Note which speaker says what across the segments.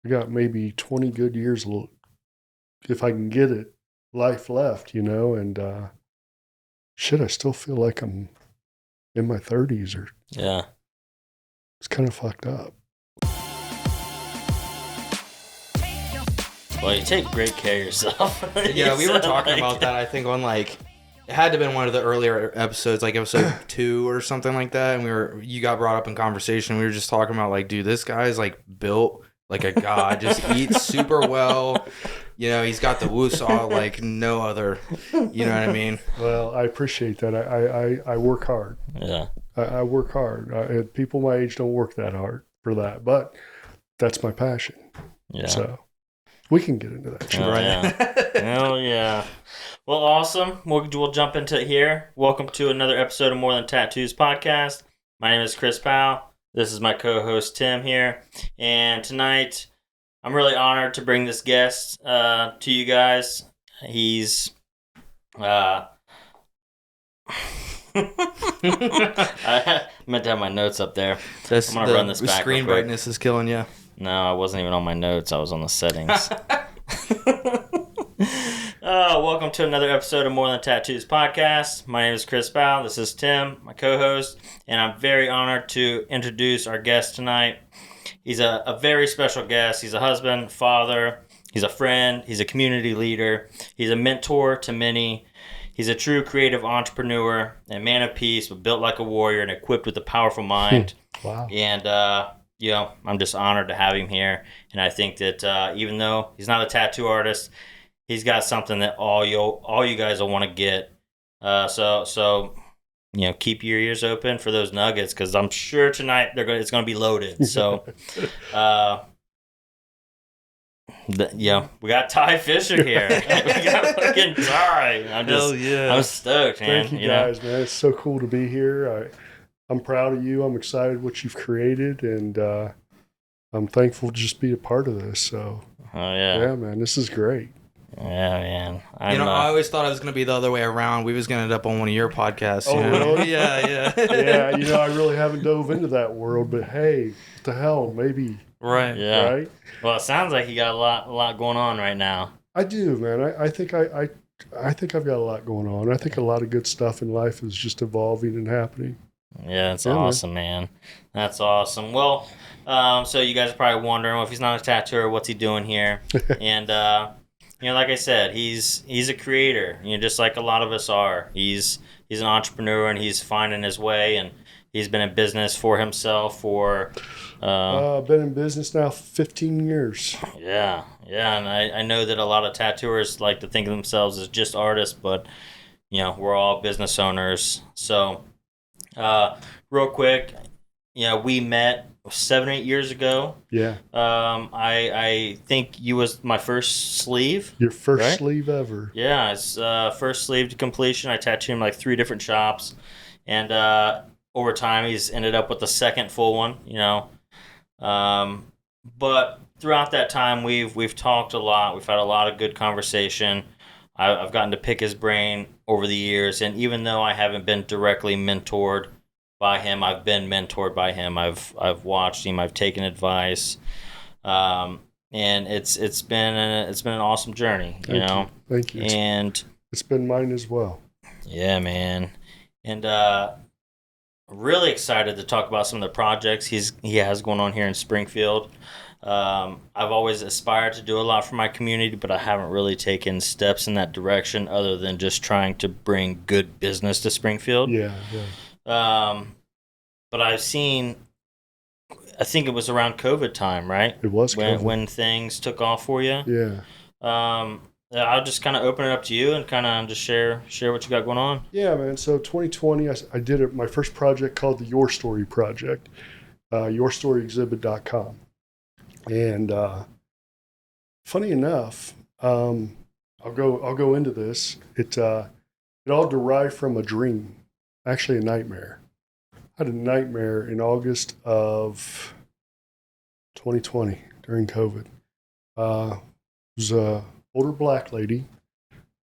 Speaker 1: I got maybe 20 good years, if I can get it, life left, and shit, I still feel like I'm in my 30s or
Speaker 2: Yeah.
Speaker 1: it's kind of fucked up.
Speaker 2: Well, you take great care of yourself.
Speaker 3: Yeah, we were talking about that, I think, on it had to have been one of the earlier episodes, like episode 2 or something like that, and you got brought up in conversation. We were just talking about, dude, this guy's, built like a god, just eats super well. He's got the woosah like no other. You know what I mean?
Speaker 1: Well, I appreciate that. I work hard.
Speaker 2: Yeah.
Speaker 1: I work hard. People my age don't work that hard for that, but that's my passion.
Speaker 2: Yeah.
Speaker 1: So we can get into that.
Speaker 2: Oh, yeah. Hell yeah. Well, awesome. We'll jump into it here. Welcome to another episode of More Than Tattoos podcast. My name is Chris Powell. This is my co-host Tim here. And tonight, I'm really honored to bring this guest to you guys. He's... I meant to have my notes up there. I'm going to run this back.
Speaker 3: The screen brightness is killing you.
Speaker 2: No, I wasn't even on my notes. I was on the settings. Welcome to another episode of More Than Tattoos podcast. My name is Chris Powell. This is Tim, my co-host, and I'm very honored to introduce our guest tonight. He's a very special guest. He's a husband, father, he's a friend, he's a community leader, he's a mentor to many. He's a true creative entrepreneur and man of peace, but built like a warrior and equipped with a powerful mind.
Speaker 1: Wow.
Speaker 2: And, I'm just honored to have him here. And I think that even though he's not a tattoo artist, he's got something that all you guys will want to get. So keep your ears open for those nuggets, because I'm sure tonight it's going to be loaded. So, we got Ty Fischer here. We got fucking Ty. I'm stoked, man.
Speaker 1: Thank you guys, man. It's so cool to be here. I'm proud of you. I'm excited what you've created, and I'm thankful to just be a part of this. So, yeah, man, this is great.
Speaker 2: Yeah, man.
Speaker 3: I always thought it was going to be the other way around. We was going to end up on one of your podcasts.
Speaker 1: Oh, really?
Speaker 3: Yeah.
Speaker 1: Yeah, I really haven't dove into that world, but hey, what the hell, maybe.
Speaker 3: Right.
Speaker 2: Yeah.
Speaker 1: Right?
Speaker 2: Well, it sounds like you got a lot going on right now.
Speaker 1: I do, man. I think I think I've got a lot going on. I think a lot of good stuff in life is just evolving and happening.
Speaker 2: Yeah, that's awesome, man. That's awesome. Well, so you guys are probably wondering, well, if he's not a tattooer, what's he doing here? And like I said, he's a creator. Just like a lot of us are. He's an entrepreneur, and he's finding his way, and he's been in business for himself for.
Speaker 1: Been in business now 15 years.
Speaker 2: Yeah, and I know that a lot of tattooers like to think of themselves as just artists, but we're all business owners. So, real quick, we met 7 or 8 years ago.
Speaker 1: Yeah.
Speaker 2: I think you was my first sleeve.
Speaker 1: Your first
Speaker 2: right?
Speaker 1: sleeve ever.
Speaker 2: Yeah, it's first sleeve to completion. I tattooed him 3 different shops, and over time he's ended up with the second full one. But throughout that time we've talked a lot. We've had a lot of good conversation. I've gotten to pick his brain over the years, and even though I haven't been directly mentored by him, I've been mentored by him. I've watched him. I've taken advice, and it's been an awesome journey.
Speaker 1: Thank you.
Speaker 2: And
Speaker 1: it's been mine as well.
Speaker 2: Yeah, man. And really excited to talk about some of the projects he has going on here in Springfield. I've always aspired to do a lot for my community, but I haven't really taken steps in that direction other than just trying to bring good business to Springfield.
Speaker 1: Yeah.
Speaker 2: But I've seen, I think it was around COVID time, right?
Speaker 1: It was COVID.
Speaker 2: When things took off for you.
Speaker 1: Yeah.
Speaker 2: I'll just kind of open it up to you and kind of just share what you got going on.
Speaker 1: Yeah, man. So 2020, I did my first project called the Your Story Project, yourstoryexhibit.com. And funny enough, I'll go into this. It all derived from a dream, actually a nightmare. I had a nightmare in August of 2020 during COVID. It was a older black lady,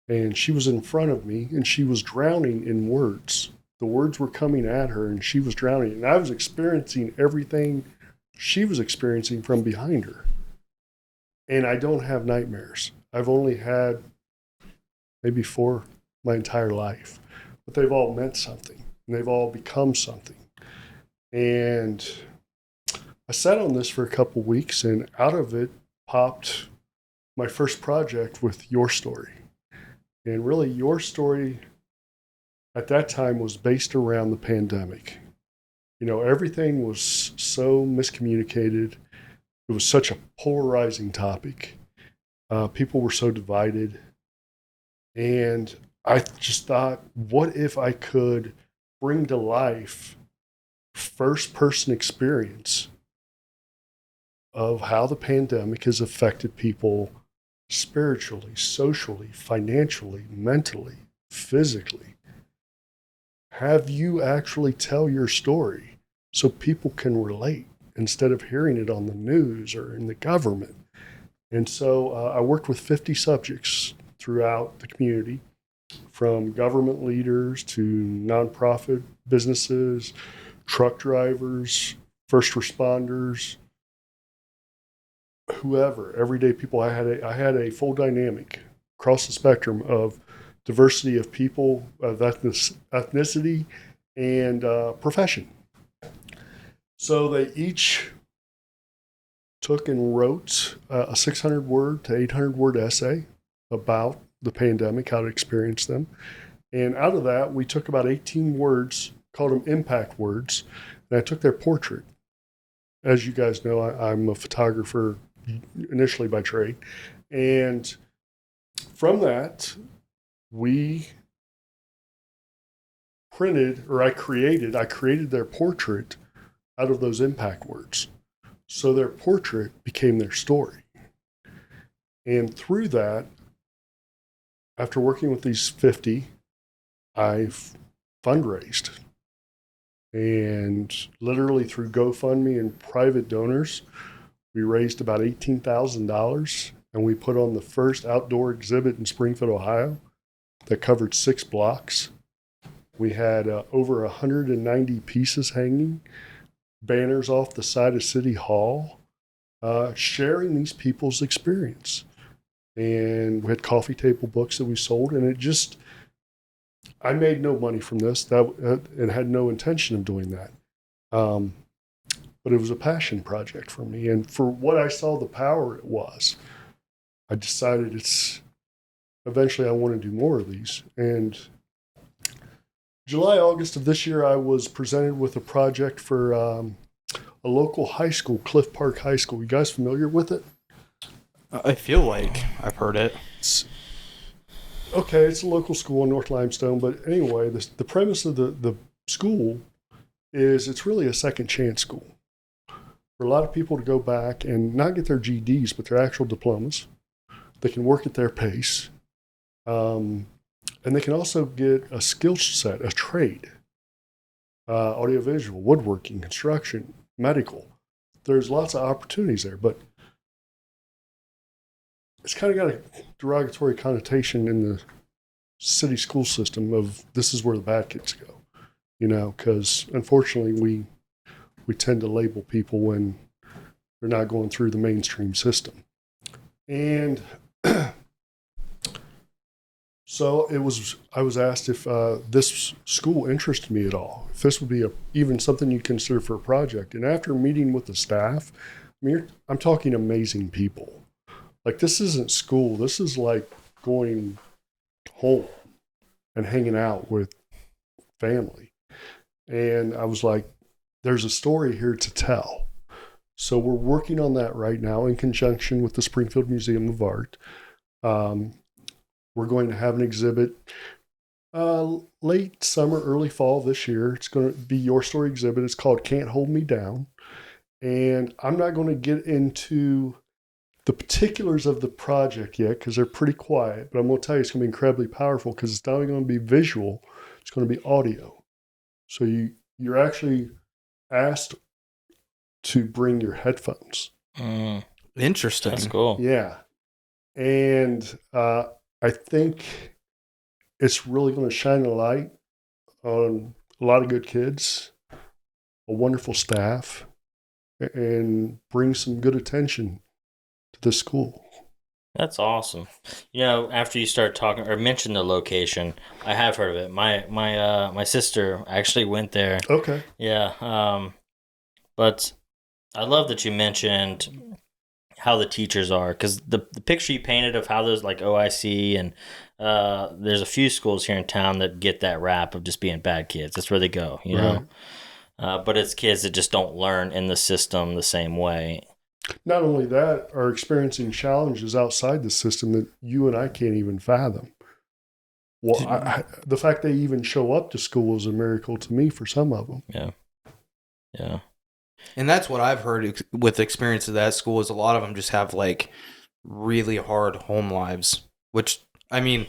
Speaker 1: and she was in front of me, and she was drowning in words. The words were coming at her, and she was drowning. And I was experiencing everything she was experiencing from behind her. And I don't have nightmares. I've only had maybe 4 my entire life, but they've all meant something and they've all become something. And I sat on this for a couple weeks, and out of it popped my first project with Your Story. And really, Your Story at that time was based around the pandemic. Everything was so miscommunicated. It was such a polarizing topic. People were so divided. And I just thought, what if I could bring to life first person experience of how the pandemic has affected people spiritually, socially, financially, mentally, physically. Have you actually tell your story so people can relate instead of hearing it on the news or in the government? And so I worked with 50 subjects throughout the community, from government leaders to nonprofit businesses, truck drivers, first responders, whoever, everyday people. I had a full dynamic across the spectrum of diversity of people, of ethnicity, and profession. So they each took and wrote a 600 word to 800 word essay about the pandemic, how to experience them. And out of that, we took about 18 words, called them impact words, and I took their portrait. As you guys know, I'm a photographer initially by trade. And from that, we I created their portrait out of those impact words. So their portrait became their story. And through that, after working with these 50, I've fundraised. And literally through GoFundMe and private donors, we raised about $18,000, and we put on the first outdoor exhibit in Springfield, Ohio, that covered 6 blocks. We had over 190 pieces hanging, banners off the side of City Hall, sharing these people's experience. And we had coffee table books that we sold, and I made no money from this, and had no intention of doing that. But it was a passion project for me. And for what I saw the power it was, I decided eventually I want to do more of these. And July, August of this year, I was presented with a project for a local high school, Cliff Park High School. You guys familiar with it?
Speaker 3: I feel like I've heard it.
Speaker 1: It's a local school in North Limestone. But anyway, the premise of the school is it's really a second chance school for a lot of people to go back and not get their GEDs, but their actual diplomas. They can work at their pace. And they can also get a skill set, a trade, audiovisual, woodworking, construction, medical. There's lots of opportunities there, but it's kind of got a derogatory connotation in the city school system of this is where the bad kids go, because unfortunately we tend to label people when they're not going through the mainstream system. And so I was asked if this school interested me at all, if this would be even something you'd consider for a project. And after meeting with the staff, I'm talking amazing people. Like, this isn't school. This is like going home and hanging out with family. And I was like, there's a story here to tell. So we're working on that right now in conjunction with the Springfield Museum of Art. We're going to have an exhibit late summer, early fall this year. It's going to be Your Story exhibit. It's called Can't Hold Me Down. And I'm not going to get into the particulars of the project yet because they're pretty quiet, but I'm going to tell you it's going to be incredibly powerful because it's not only going to be visual, it's going to be audio. So you're actually asked to bring your headphones.
Speaker 3: Interesting.
Speaker 2: That's cool.
Speaker 1: Yeah. And I think it's really going to shine a light on a lot of good kids, a wonderful staff, and bring some good attention to the school.
Speaker 2: That's awesome. After you start talking or mention the location, I have heard of it. My sister actually went there.
Speaker 1: Okay.
Speaker 2: Yeah. But I love that you mentioned how the teachers are, because the picture you painted of how those like OIC and there's a few schools here in town that get that rap of just being bad kids. That's where they go,
Speaker 1: Right.
Speaker 2: But it's kids that just don't learn in the system the same way.
Speaker 1: Not only that, are experiencing challenges outside the system that you and I can't even fathom. Well, the fact they even show up to school is a miracle to me for some of them.
Speaker 2: Yeah.
Speaker 3: And that's what I've heard with experience of that school is a lot of them just have like really hard home lives, which, I mean,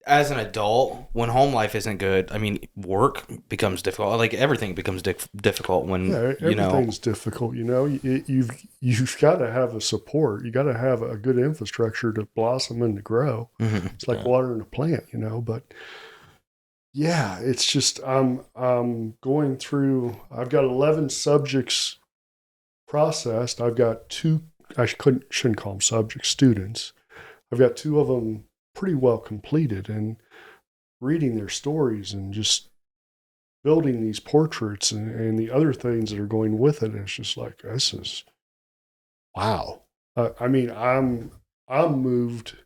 Speaker 3: as an adult, when home life isn't good, I mean, work becomes difficult. Like everything becomes difficult when,
Speaker 1: everything's difficult. You've got to have a support. You got to have a good infrastructure to blossom and to grow.
Speaker 3: Mm-hmm.
Speaker 1: It's like watering a plant, but yeah, it's just I'm going through. I've got 11 subjects processed. I've got two. Shouldn't call them subjects, students. I've got 2 of them pretty well completed, and reading their stories and just building these portraits and the other things that are going with it. It's just like, this is wow. I mean, I'm moved.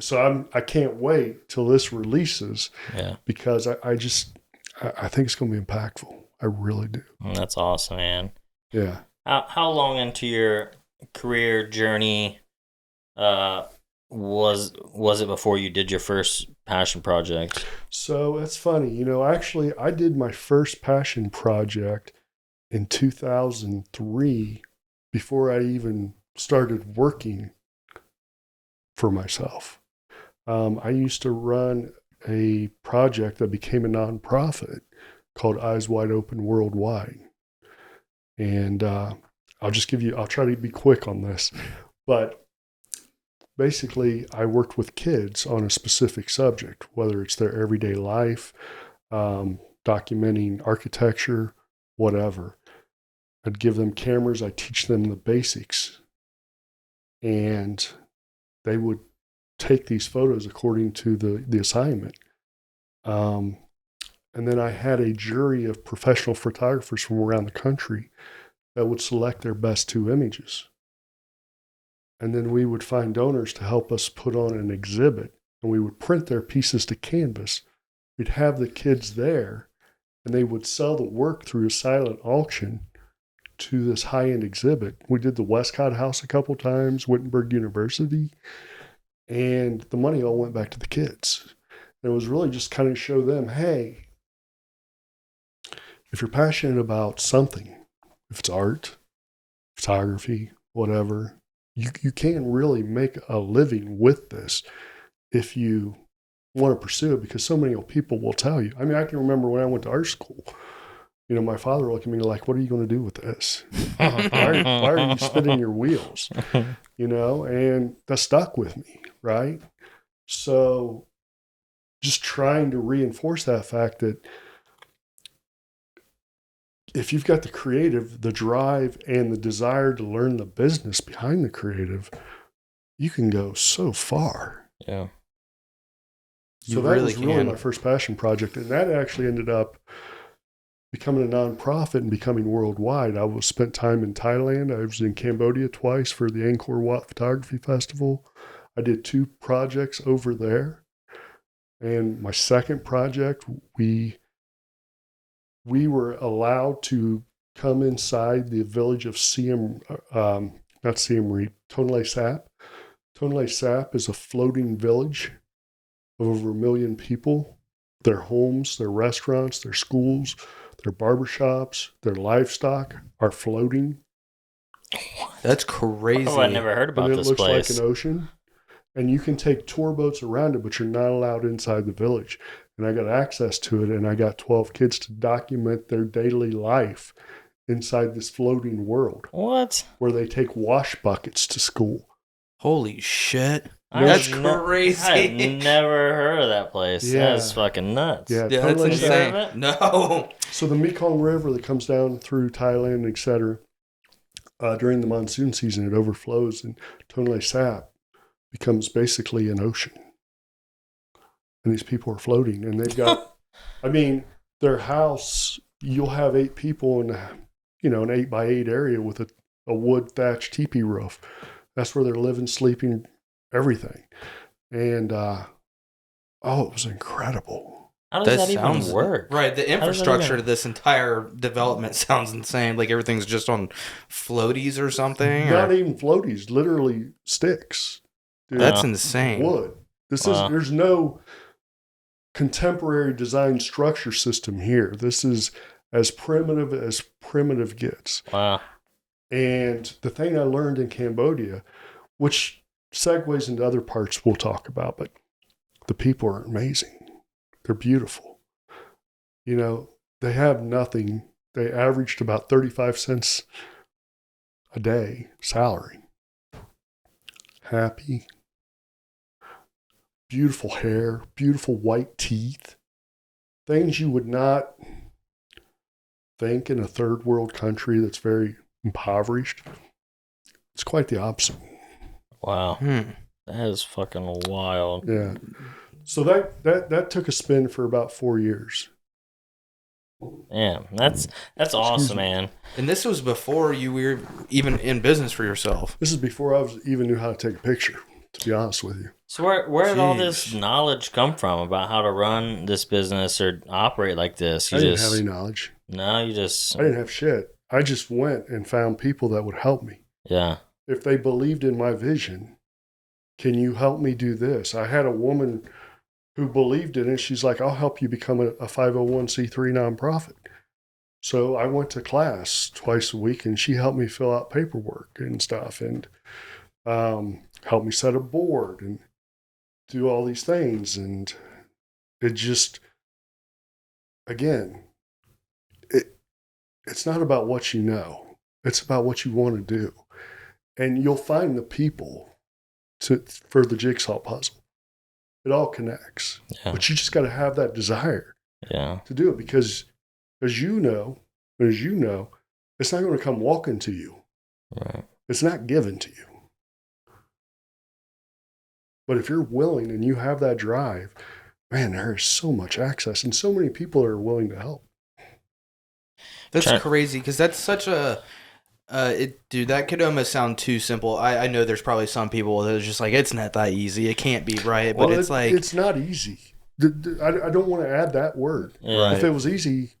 Speaker 1: So I can't wait till this releases.
Speaker 2: Yeah.
Speaker 1: Because I think it's going to be impactful. I really do.
Speaker 2: That's awesome, man.
Speaker 1: Yeah.
Speaker 2: How long into your career journey was it before you did your first passion project?
Speaker 1: So it's funny, actually I did my first passion project in 2003 before I even started working for myself. I used to run a project that became a nonprofit called Eyes Wide Open Worldwide. And I'll try to be quick on this, but basically I worked with kids on a specific subject, whether it's their everyday life, documenting architecture, whatever. I'd give them cameras, I'd teach them the basics, and they would take these photos according to the assignment. And then I had a jury of professional photographers from around the country that would select their best 2 images. And then we would find donors to help us put on an exhibit, and we would print their pieces to canvas. We'd have the kids there, and they would sell the work through a silent auction to this high-end exhibit. We did the Westcott House a couple times, Wittenberg University, and the money all went back to the kids. And it was really just kind of show them, hey, if you're passionate about something, if it's art, photography, whatever, you can really make a living with this if you want to pursue it, because so many people will tell you. I mean, I can remember when I went to art school, my father looked at me like, what are you going to do with this? why are you spinning your wheels? And that stuck with me, right? So just trying to reinforce that fact that if you've got the creative, the drive, and the desire to learn the business behind the creative, you can go so far.
Speaker 2: Yeah.
Speaker 1: So that was really my first passion project. And that actually ended up becoming a nonprofit and becoming worldwide. I spent time in Thailand. I was in Cambodia twice for the Angkor Wat Photography Festival. I did 2 projects over there. And my second project, we were allowed to come inside the village of Tonle Sap. Tonle Sap is a floating village of over 1 million people. Their homes, their restaurants, their schools, their barbershops, their livestock are floating.
Speaker 3: That's crazy.
Speaker 2: Oh, I never heard about this place.
Speaker 1: And it looks like an ocean. And you can take tour boats around it, but you're not allowed inside the village. And I got access to it, and I got 12 kids to document their daily life inside this floating world.
Speaker 2: What?
Speaker 1: Where they take wash buckets to school.
Speaker 3: Holy shit. That's crazy.
Speaker 2: I've never heard of that place.
Speaker 1: Yeah.
Speaker 2: That's fucking nuts.
Speaker 1: Yeah,
Speaker 3: that's insane.
Speaker 2: It?
Speaker 3: No.
Speaker 1: So the Mekong River that comes down through Thailand, etc., during the monsoon season, it overflows, and Tonle Sap becomes basically an ocean. And these people are floating, and they've got, I mean, their house, you'll have 8 people in, an 8x8 area with a wood thatched teepee roof. That's where they're living, sleeping, everything. And, it was incredible.
Speaker 2: How does that even work?
Speaker 3: Right, the infrastructure to this entire development sounds insane. Like everything's just on floaties or something.
Speaker 1: Not even floaties, literally sticks. Dude,
Speaker 3: that's insane.
Speaker 1: Wood. There's no contemporary design structure system here. This is as primitive gets.
Speaker 2: Wow.
Speaker 1: And the thing I learned in Cambodia, which segues into other parts we'll talk about, but the people are amazing. They're beautiful. They have nothing. They averaged about 35 cents a day salary. Happy. Beautiful hair, beautiful white teeth. Things you would not think in a third world country that's very impoverished. It's quite the opposite.
Speaker 2: Wow. That is fucking wild.
Speaker 1: Yeah. So that took a spin for about 4 years.
Speaker 2: Yeah, that's awesome, man.
Speaker 3: And this was before you were even in business for yourself.
Speaker 1: This is before I even knew how to take a picture, to be honest with you.
Speaker 2: So where did all this knowledge come from about how to run this business or operate like this?
Speaker 1: I didn't have any knowledge.
Speaker 2: No,
Speaker 1: I didn't have shit. I just went and found people that would help me.
Speaker 2: Yeah.
Speaker 1: If they believed in my vision, can you help me do this? I had a woman who believed in it. She's like, I'll help you become a 501c3 nonprofit. So I went to class twice a week, and she helped me fill out paperwork and stuff, and helped me set a board and do all these things. And it just, again, it's not about what you know. It's about what you want to do. And you'll find the people for the jigsaw puzzle. It all connects.
Speaker 2: Yeah.
Speaker 1: But you just got to have that desire
Speaker 2: to
Speaker 1: do it, because as you know, it's not going to come walking to you.
Speaker 2: Right.
Speaker 1: It's not given to you. But if you're willing and you have that drive, man, there is so much access and so many people are willing to help.
Speaker 3: That's crazy, because that's such a... dude, that could almost sound too simple. I know there's probably some people that are just like, it's not that easy. It can't be, right? But it's like...
Speaker 1: It's not easy. I don't want to add that word.
Speaker 2: Yeah.
Speaker 1: If it was easy,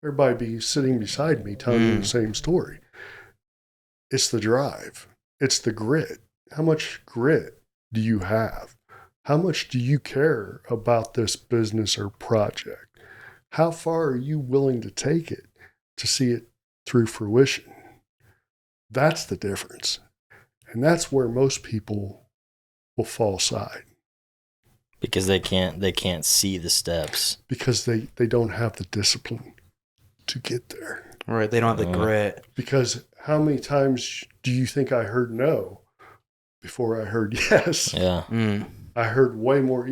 Speaker 1: everybody'd be sitting beside me telling me the same story. It's the drive. It's the grit. How much grit do you have? How much do you care about this business or project? How far are you willing to take it to see it through fruition? That's the difference. And that's where most people will fall aside.
Speaker 2: Because they can't see the steps.
Speaker 1: Because they don't have the discipline to get there.
Speaker 3: Right, they don't have the grit.
Speaker 1: Because how many times do you think I heard no before I heard yes?
Speaker 2: Yeah.
Speaker 1: I heard way more.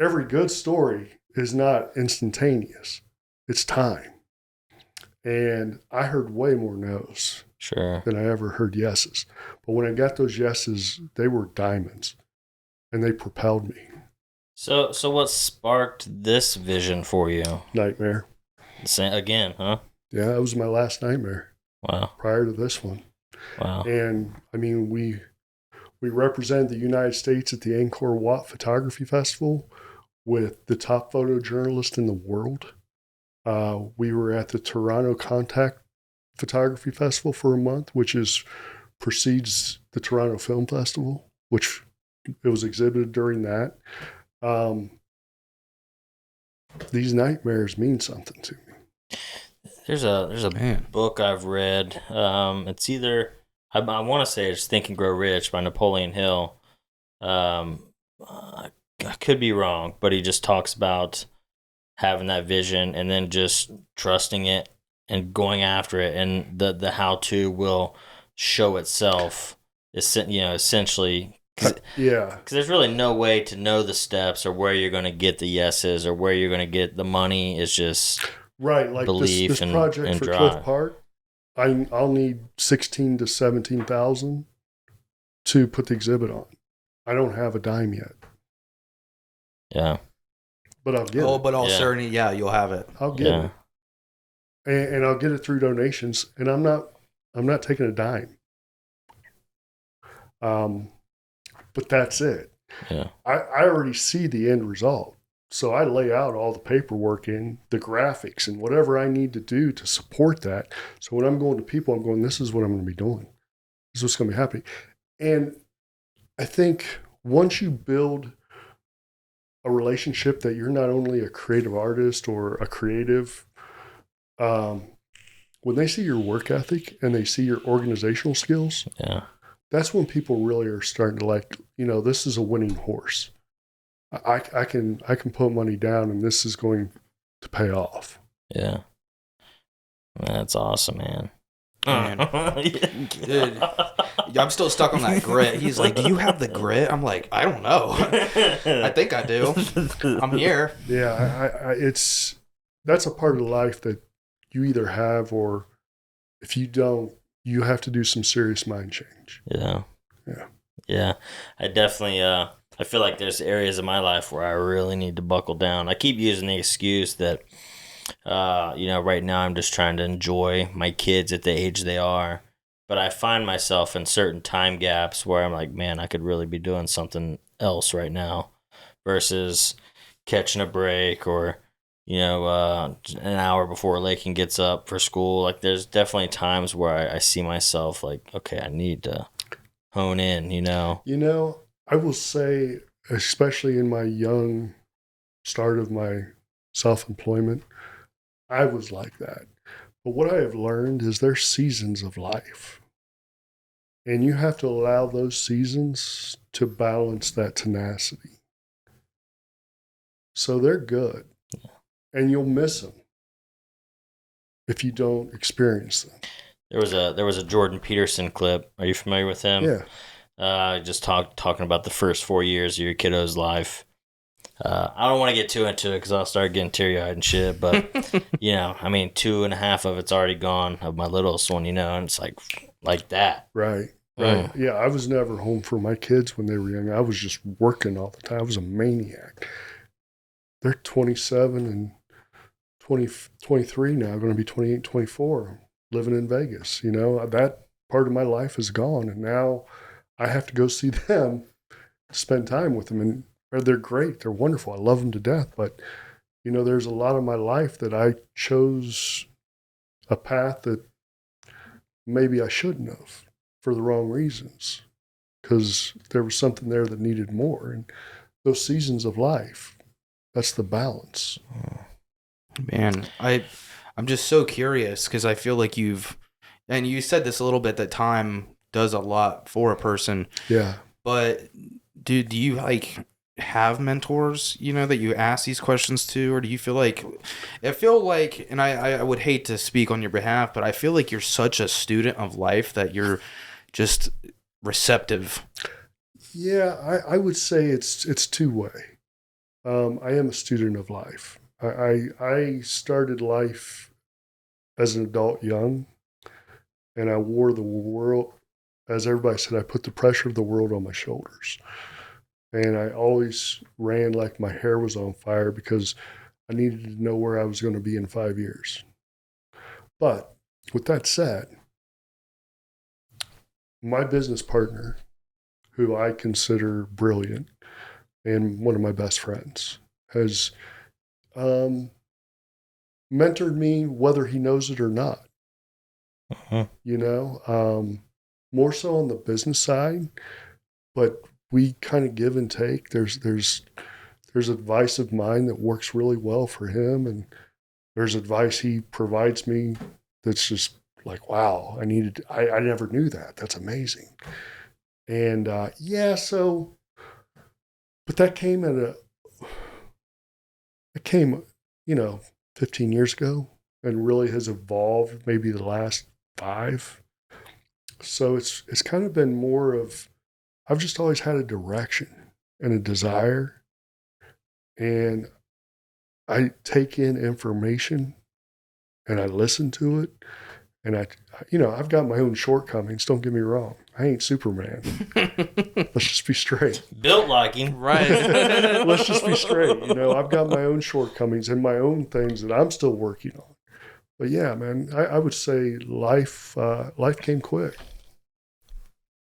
Speaker 1: Every good story is not instantaneous. It's time. And I heard way more no's than I ever heard yeses. But when I got those yeses, they were diamonds, and they propelled me.
Speaker 2: So what sparked this vision for you?
Speaker 1: Nightmare.
Speaker 2: Again, huh?
Speaker 1: Yeah, it was my last nightmare.
Speaker 2: Wow.
Speaker 1: Prior to this one.
Speaker 2: Wow.
Speaker 1: And I mean, we represented the United States at the Angkor Wat Photography Festival with the top photojournalist in the world. We were at the Toronto Contact Photography Festival for a month, which precedes the Toronto Film Festival, which it was exhibited during that. These nightmares mean something to me.
Speaker 2: There's a book I've read. It's either I want to say it's Think and Grow Rich by Napoleon Hill. I could be wrong, but he just talks about having that vision and then just trusting it and going after it, and the how-to will show itself. Essentially, because there's really no way to know the steps or where you're going to get the yeses or where you're going to get the money. It's just
Speaker 1: right, like
Speaker 2: belief
Speaker 1: this
Speaker 2: and
Speaker 1: project
Speaker 2: and
Speaker 1: for
Speaker 2: drive.
Speaker 1: Cliff Park. I'll need 16 to 17,000 to put the exhibit on. I don't have a dime yet,
Speaker 2: Yeah.
Speaker 1: but I'll get it.
Speaker 3: but all
Speaker 2: Yeah.
Speaker 3: certainty, yeah, you'll have it.
Speaker 1: I'll get it, and I'll get it through donations. And I'm not taking a dime. But that's it.
Speaker 2: Yeah.
Speaker 1: I already see the end result. So I lay out all the paperwork in the graphics and whatever I need to do to support that. So when I'm going to people, I'm going, this is what I'm going to be doing. This is what's going to be happening. And I think once you build a relationship that you're not only a creative artist or a creative, when they see your work ethic and they see your organizational skills,
Speaker 2: Yeah.
Speaker 1: that's when people really are starting to like, this is a winning horse. I can put money down and this is going to pay off.
Speaker 2: Yeah. That's awesome, man.
Speaker 3: Man. Dude, I'm still stuck on that grit. He's like, do you have the grit? I'm like, I don't know. I think I do. I'm here.
Speaker 1: Yeah, that's a part of life that you either have, or if you don't, you have to do some serious mind change.
Speaker 2: Yeah.
Speaker 1: Yeah.
Speaker 2: Yeah. I definitely, I feel like there's areas of my life where I really need to buckle down. I keep using the excuse that, right now I'm just trying to enjoy my kids at the age they are. But I find myself in certain time gaps where I'm like, man, I could really be doing something else right now versus catching a break or, an hour before Lakin gets up for school. Like, there's definitely times where I see myself like, okay, I need to hone in,
Speaker 1: I will say, especially in my young start of my self-employment, I was like that. But what I have learned is there's seasons of life. And you have to allow those seasons to balance that tenacity. So they're good. And you'll miss them if you don't experience them.
Speaker 2: There was a Jordan Peterson clip. Are you familiar with him?
Speaker 1: Yeah.
Speaker 2: Just talking about the first 4 years of your kiddo's life. I don't want to get too into it because I'll start getting teary-eyed and shit. But 2.5 of it's already gone of my littlest one, and it's like that.
Speaker 1: Right. Yeah, I was never home for my kids when they were young. I was just working all the time. I was a maniac. They're 27 and 23 now, going to be 28, 24, living in Vegas. That part of my life is gone. And now I have to go see them, spend time with them. And they're great. They're wonderful. I love them to death. But, there's a lot of my life that I chose a path that maybe I shouldn't have for the wrong reasons, because there was something there that needed more. And those seasons of life, that's the balance.
Speaker 3: Man, I'm just so curious because I feel like you said this a little bit, that time does a lot for a person.
Speaker 1: Yeah.
Speaker 3: But do you have mentors, that you ask these questions to, or do you feel like, and I would hate to speak on your behalf, but I feel like you're such a student of life that you're just receptive.
Speaker 1: Yeah, I would say it's two-way. I am a student of life. I started life as an adult young, and I wore the world, as everybody said, I put the pressure of the world on my shoulders. And I always ran like my hair was on fire because I needed to know where I was going to be in 5 years. But with that said, my business partner, who I consider brilliant and one of my best friends, has mentored me whether he knows it or not.
Speaker 2: Uh-huh.
Speaker 1: More so on the business side, but we kind of give and take. There's advice of mine that works really well for him, and there's advice he provides me that's just like, wow, I never knew that. That's amazing. And but that came 15 years ago, and really has evolved maybe the last 5. So it's kind of been more of, I've just always had a direction and a desire, and I take in information and I listen to it, And I've got my own shortcomings. Don't get me wrong. I ain't Superman. Let's just be straight.
Speaker 2: Built like him.
Speaker 3: Right.
Speaker 1: Let's just be straight. I've got my own shortcomings and my own things that I'm still working on. But yeah, man, I would say life came quick.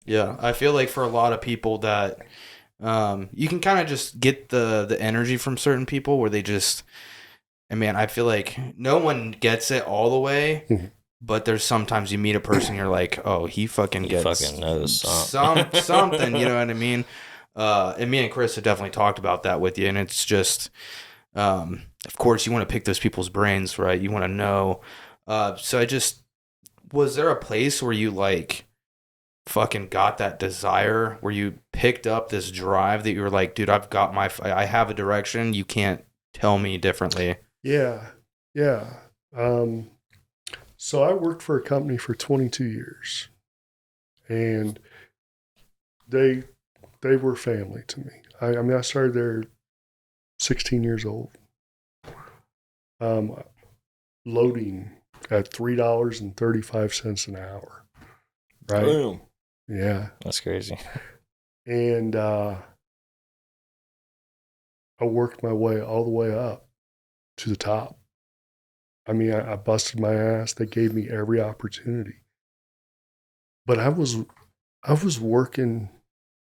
Speaker 3: Yeah, I feel like for a lot of people that you can kind of just get the energy from certain people where they just, and man, I feel like no one gets it all the way, but there's sometimes you meet a person, you're like, oh, he fucking
Speaker 2: knows
Speaker 3: something, you know what I mean? And me and Chris have definitely talked about that with you, and it's just, of course, you want to pick those people's brains, right? You want to know. Was there a place where you like fucking got that desire, where you picked up this drive that you were like, dude, I have a direction. You can't tell me differently.
Speaker 1: Yeah. So I worked for a company for 22 years, and they were family to me. I started there 16 years old, loading at $3.35 an hour. Right?
Speaker 2: Boom.
Speaker 1: Yeah.
Speaker 2: That's crazy.
Speaker 1: And I worked my way all the way up to the top. I mean, I busted my ass. They gave me every opportunity. But I was working,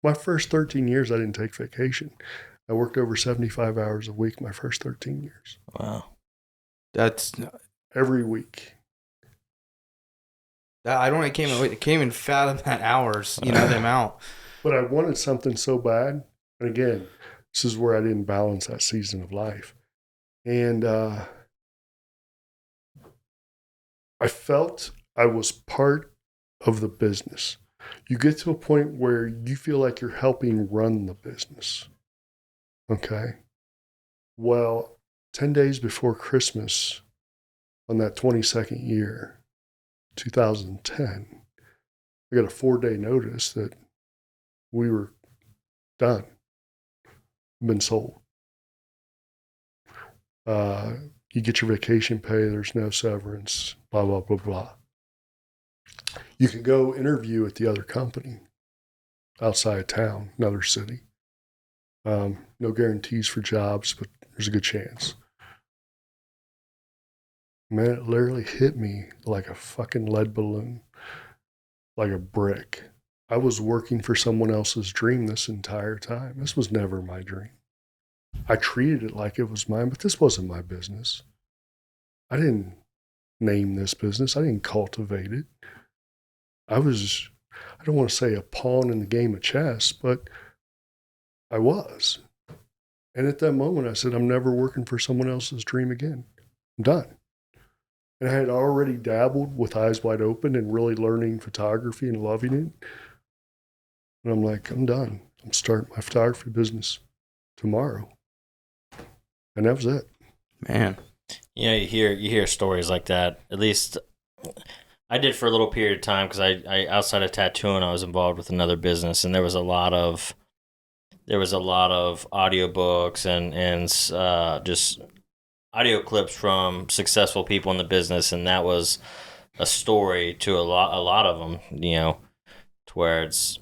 Speaker 1: my first 13 years, I didn't take vacation. I worked over 75 hours a week my first 13 years.
Speaker 2: Wow.
Speaker 3: That's
Speaker 1: every week.
Speaker 3: I can't even fathom that hours, the amount.
Speaker 1: But I wanted something so bad. And again, this is where I didn't balance that season of life. And I felt I was part of the business. You get to a point where you feel like you're helping run the business. Okay? Well, 10 days before Christmas, on that 22nd year, 2010, I got a 4-day notice that we were done, been sold. You get your vacation pay, there's no severance, blah, blah, blah, blah. You can go interview at the other company outside of town, another city. No guarantees for jobs, but there's a good chance. Man, it literally hit me like a fucking lead balloon, like a brick. I was working for someone else's dream this entire time. This was never my dream. I treated it like it was mine, but this wasn't my business. I didn't name this business. I didn't cultivate it. I don't want to say a pawn in the game of chess, but I was. And at that moment, I said, I'm never working for someone else's dream again. I'm done. And I had already dabbled with eyes wide open and really learning photography and loving it. And I'm like, I'm done. I'm starting my photography business tomorrow. And that was it.
Speaker 3: Man.
Speaker 2: You hear stories like that. At least I did for a little period of time, because I outside of tattooing, I was involved with another business, and there was a lot of audiobooks and just audio clips from successful people in the business, and that was a story to a lot of them, to where it's,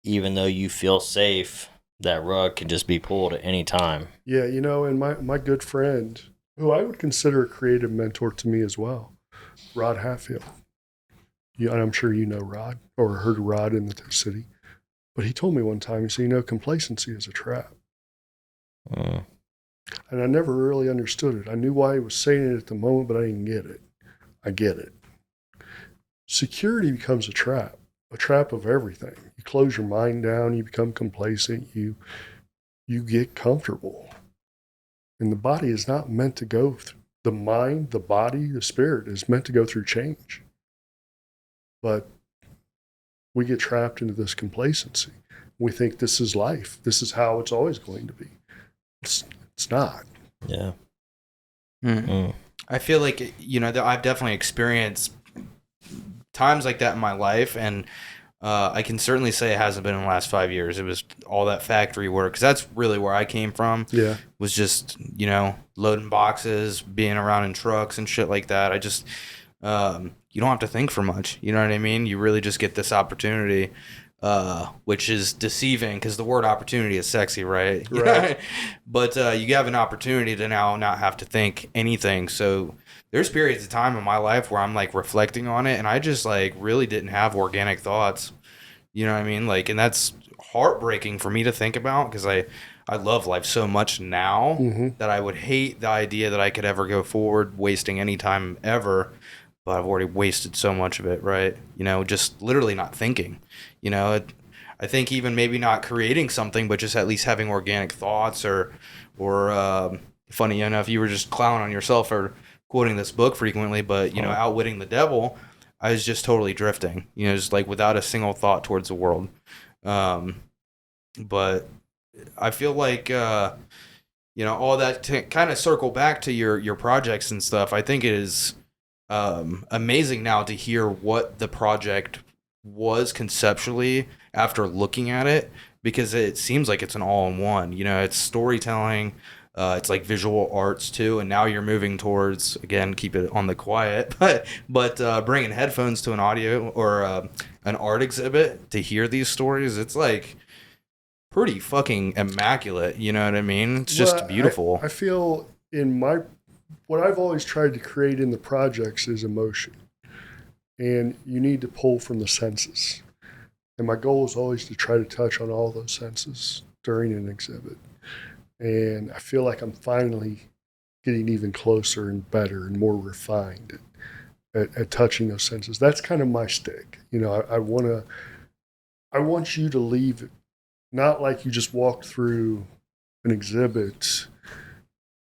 Speaker 2: even though you feel safe, that rug can just be pulled at any time.
Speaker 1: Yeah, and my good friend, who I would consider a creative mentor to me as well, Rod Hatfield. And I'm sure you know Rod, or heard of Rod in the city. But he told me one time, he said, complacency is a trap. And I never really understood it. I knew why he was saying it at the moment, but I didn't get it. I get it. Security becomes a trap of everything. You close your mind down, you become complacent, you get comfortable. And the body is not meant to go through, the mind, the body, the spirit is meant to go through change. But we get trapped into this complacency. We think this is life. This is how it's always going to be. It's not.
Speaker 2: Yeah.
Speaker 3: Mm-hmm. I feel like, I've definitely experienced times like that in my life, and I can certainly say it hasn't been in the last 5 years. It was all that factory work, because that's really where I came from.
Speaker 1: Yeah.
Speaker 3: Was just, loading boxes, being around in trucks and shit like that. I just, you don't have to think for much. You know what I mean? You really just get this opportunity, which is deceiving because the word opportunity is sexy, right?
Speaker 1: Right.
Speaker 3: But you have an opportunity to now not have to think anything. So there's periods of time in my life where I'm like reflecting on it, and I just like really didn't have organic thoughts. You know what I mean? Like, and that's heartbreaking for me to think about because I love life so much now
Speaker 1: Mm-hmm.
Speaker 3: that I would hate the idea that I could ever go forward wasting any time ever. But I've already wasted so much of it, right? You know, just literally not thinking. You know, I think even maybe not creating something, but just at least having organic thoughts or funny enough, you were just clowning on yourself for quoting this book frequently, but, you know, Outwitting the Devil, I was just totally drifting, you know, just like without a single thought towards the world. But I feel like, you know, all that to kind of circle back to your projects and stuff, I think it is amazing now to hear what the project was conceptually after looking at it, because it seems like it's an all-in-one. You know, it's storytelling, it's like visual arts too, and now you're moving towards, again, keep it on the quiet, but bringing headphones to an audio or an art exhibit to hear these stories. It's like pretty fucking immaculate. You know what I mean? It's just
Speaker 1: Well,
Speaker 3: beautiful.
Speaker 1: I feel what I've always tried to create in the projects is emotion. And you need to pull from the senses. And my goal is always to try to touch on all those senses during an exhibit. And I feel like I'm finally getting even closer and better and more refined at touching those senses. That's kind of my stick. You know, I want you to leave not like you just walked through an exhibit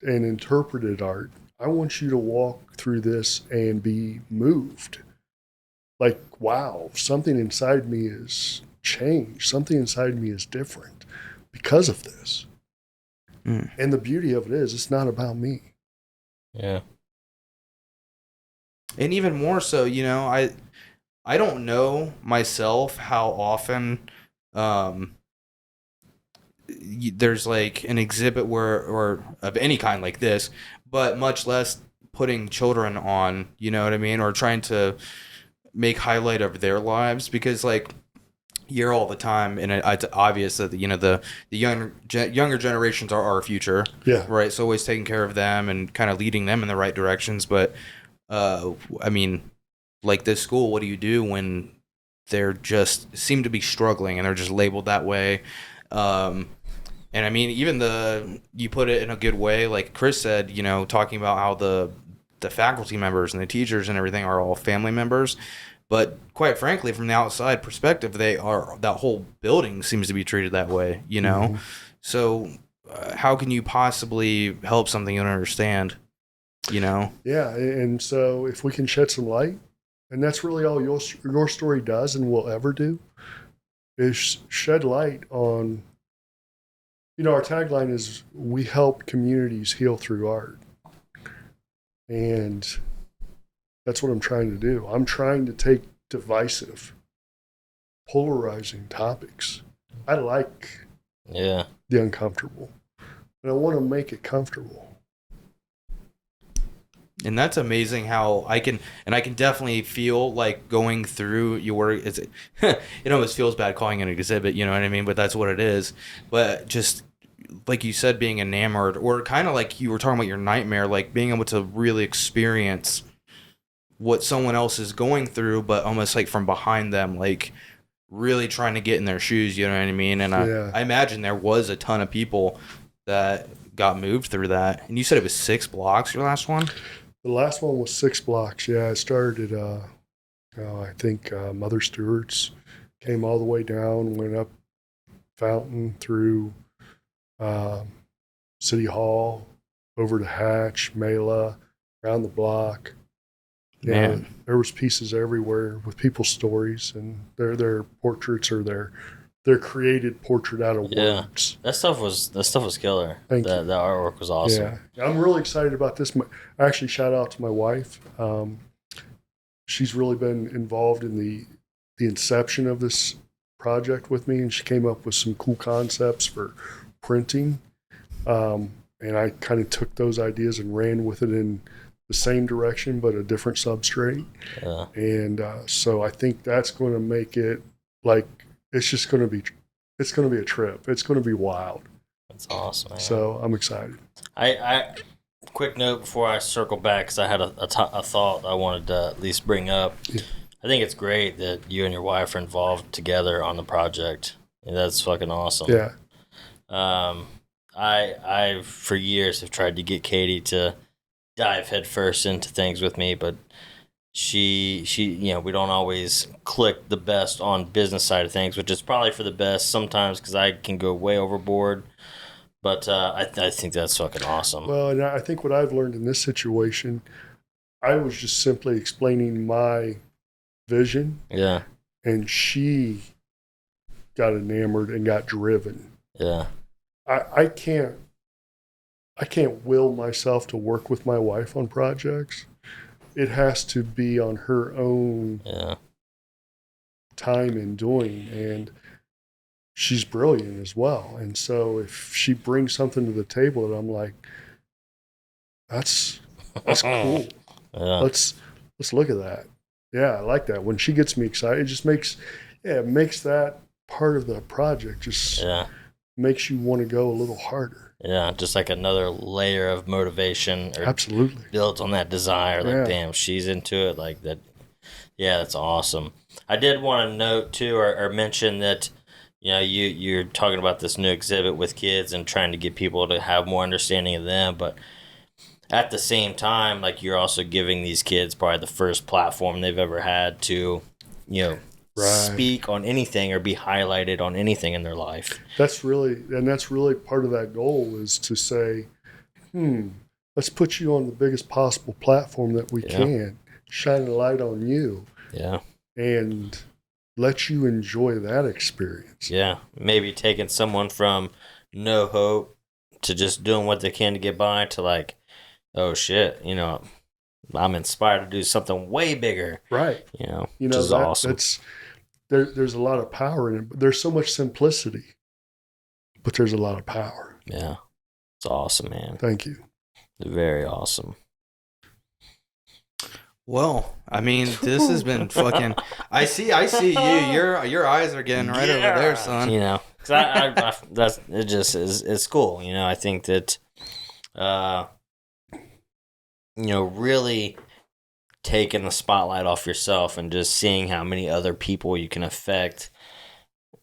Speaker 1: and interpreted art. I want you to walk through this and be moved. Like, wow, something inside me is changed. Something inside me is different because of this.
Speaker 3: Mm.
Speaker 1: And the beauty of it is, it's not about me.
Speaker 2: Yeah.
Speaker 3: And even more so, you know, I don't know myself how often there's like an exhibit where or of any kind like this, but much less putting children on, you know what I mean, or trying to make highlight of their lives, because like you're all the time, and it's obvious that you know the younger generations are our future,
Speaker 1: Yeah.
Speaker 3: right? So always taking care of them and kind of leading them in the right directions. But I mean, like this school, what do you do when they're just seem to be struggling and they're just labeled that way? And I mean, even you put it in a good way, like Chris said, you know, talking about how the faculty members and the teachers and everything are all family members. But quite frankly, from the outside perspective, that whole building seems to be treated that way, you know?
Speaker 1: Mm-hmm.
Speaker 3: So how can you possibly help something you don't understand, you know?
Speaker 1: Yeah. And so if we can shed some light, and that's really all your story does and will ever do, is shed light on, you know, our tagline is, we help communities heal through art. And that's what I'm trying to do. I'm trying to take divisive, polarizing topics. I like
Speaker 2: Yeah.
Speaker 1: the uncomfortable, and I want to make it comfortable.
Speaker 3: And that's amazing how I can definitely feel like going through your, it almost feels bad calling it an exhibit, you know what I mean? But that's what it is. But just like you said, being enamored, or kind of like you were talking about your nightmare, like being able to really experience what someone else is going through, but almost like from behind them, like really trying to get in their shoes, you know what I mean? And
Speaker 1: Yeah.
Speaker 3: I imagine there was a ton of people that got moved through that. And you said it was 6 blocks, your last one?
Speaker 1: The last one was 6 blocks. Yeah, I started at, I think Mother Stewart's, came all the way down, went up Fountain through City Hall, over to Hatch, Mela, around the block. Yeah,
Speaker 3: Man.
Speaker 1: there was pieces everywhere with people's stories, and their portraits or their created portrait out of
Speaker 2: Yeah.
Speaker 1: words.
Speaker 2: That stuff was killer.
Speaker 1: Thank
Speaker 2: The artwork was awesome.
Speaker 1: Yeah, I'm really excited about this. Actually, shout out to my wife. She's really been involved in the inception of this project with me, and she came up with some cool concepts for printing. And I kind of took those ideas and ran with it in the same direction but a different substrate.
Speaker 2: Yeah.
Speaker 1: And so I think that's going to make it like it's going to be a trip. It's going to be wild.
Speaker 2: That's awesome, man.
Speaker 1: So I'm excited.
Speaker 2: I quick note before I circle back, because I had a thought I wanted to at least bring up.
Speaker 1: Yeah.
Speaker 2: I think it's great that you and your wife are involved together on the project. And that's fucking awesome.
Speaker 1: Yeah.
Speaker 2: I for years have tried to get Katie to dive headfirst into things with me, but she we don't always click the best on business side of things, which is probably for the best sometimes because I can go way overboard. But I think that's fucking awesome.
Speaker 1: Well, and I think what I've learned in this situation, I was just simply explaining my vision.
Speaker 2: Yeah.
Speaker 1: And she got enamored and got driven.
Speaker 2: Yeah.
Speaker 1: I can't will myself to work with my wife on projects. It has to be on her own time and doing, and she's brilliant as well. And so if she brings something to the table that I'm like, that's cool.
Speaker 2: Yeah.
Speaker 1: Let's look at that. Yeah, I like that. When she gets me excited, it just makes that part of the project just makes you want to go a little harder.
Speaker 2: Yeah, just like another layer of motivation. Or
Speaker 1: absolutely.
Speaker 2: Builds on that desire. Like, damn, she's into it. Like that. Yeah, that's awesome. I did want to note too, or mention that, you're talking about this new exhibit with kids and trying to get people to have more understanding of them, but at the same time, like, you're also giving these kids probably the first platform they've ever had to, speak on anything or be highlighted on anything in their life.
Speaker 1: That's really part of that goal, is to say, let's put you on the biggest possible platform that we can, shine a light on you.
Speaker 2: Yeah.
Speaker 1: And let you enjoy that experience.
Speaker 2: Yeah. Maybe taking someone from no hope to just doing what they can to get by to like, oh shit, I'm inspired to do something way bigger.
Speaker 1: Right.
Speaker 2: Which is awesome.
Speaker 1: There's a lot of power in it, but there's so much simplicity, but there's a lot of power.
Speaker 2: Yeah. It's awesome, man.
Speaker 1: Thank you.
Speaker 2: Very awesome.
Speaker 3: Well, I mean, this has been fucking. I see you. Your eyes are getting right over there, son.
Speaker 2: Because I that's it. Just it's cool. I think that, really taking the spotlight off yourself and just seeing how many other people you can affect.